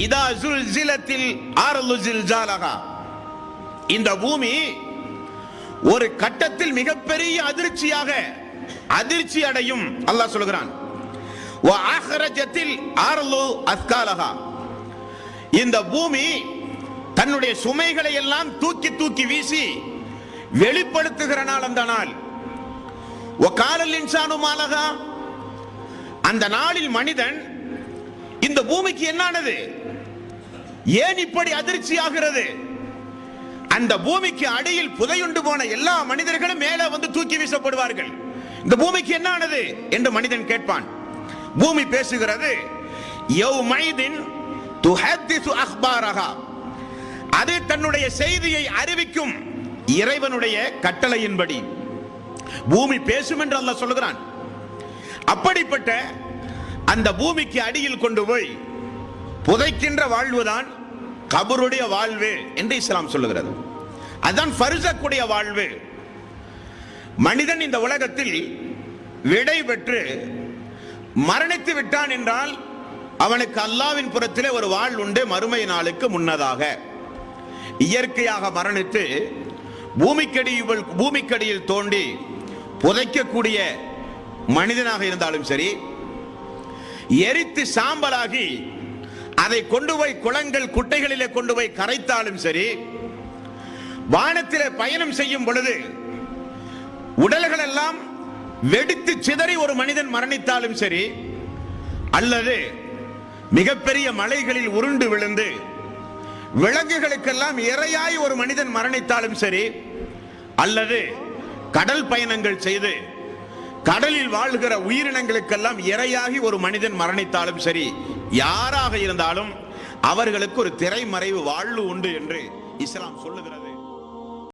இதா ஜுல்சிலத்தில் அர்து ஜில்ஜாலஹா, இந்த பூமி ஒரு கட்டத்தில் மிகப்பெரிய அதிர்ச்சி அடையும். அல்லாஹ் சொல்கிறான் வ அஹ்ரஜத்தில் அர்து அஸ்காலஹா, இந்த பூமி தன்னுடைய சுமைகளை எல்லாம் தூக்கி தூக்கி வீசி வெளிப்படுத்துகிற நாள் அந்த நாள். வ காலல் இன்சானு மாலஹா, அந்த நாளில் மனிதன் இந்த பூமிக்கு என்னானது, ஏன் இப்படி அதிர்ச்சி ஆகிறது? அந்த பூமிக்கு அடியில் புதையுண்டு போன எல்லா மனிதர்களும் மேலே வந்து தூக்கி வீசப்படுவார்கள். இந்த பூமிக்கு என்னானது என்று மனிதன் கேட்பான். பூமி பேசுகிறது, யௌமைதின் துஹத்திசு அக்பாரஹா, அது தன்னுடைய செய்தியை அறிவிக்கும் இறைவனுடைய கட்டளையின்படி பூமி பேசும் என்று அல்லாஹ் சொல்கிறான். அப்படிப்பட்ட அந்த பூமிக்கு அடியில் கொண்டு போய் புதைக்கின்ற வாழ்வுதான் கபருடைய வாழ்வு என்று இஸ்லாம் சொல்லுகிறது. அதுதான் ஃபர்ஸக்குடைய வாழ்வு. மனிதன் இந்த உலகத்தில் விடை பெற்று மரணித்து விட்டான் என்றால் அவனுக்கு அல்லாஹ்வின் புறத்திலே ஒரு வாழ் உண்டு. மறுமை நாளுக்கு முன்னதாக இயற்கையாக மரணித்து பூமிக்கடியில் தோண்டி புதைக்கக்கூடிய மனிதனாக இருந்தாலும் சரி, எரித்து சாம்பலாகி அதை கொண்டு போய் குளங்கள் குட்டைகளிலே கொண்டு போய் கரைத்தாலும் சரி, வானத்திலே பயணம் செய்யும் பொழுது உடல்கள் எல்லாம் வெடித்து சிதறி ஒரு மனிதன் மரணித்தாலும் சரி, அல்லது மிகப்பெரிய மலைகளில் உருண்டு விழுந்து விலங்குகளுக்கெல்லாம் இரையாய் ஒரு மனிதன் மரணித்தாலும் சரி, அல்லது கடல் பயணங்கள் செய்து கடலில் வாழ்கிற உயிரினங்களுக்கெல்லாம் இரையாகி ஒரு மனிதன் மரணித்தாலும் சரி, யாராக இருந்தாலும் அவர்களுக்கு ஒரு திரைமறைவு வாழ்வு உண்டு என்று இஸ்லாம் சொல்லுகிறது.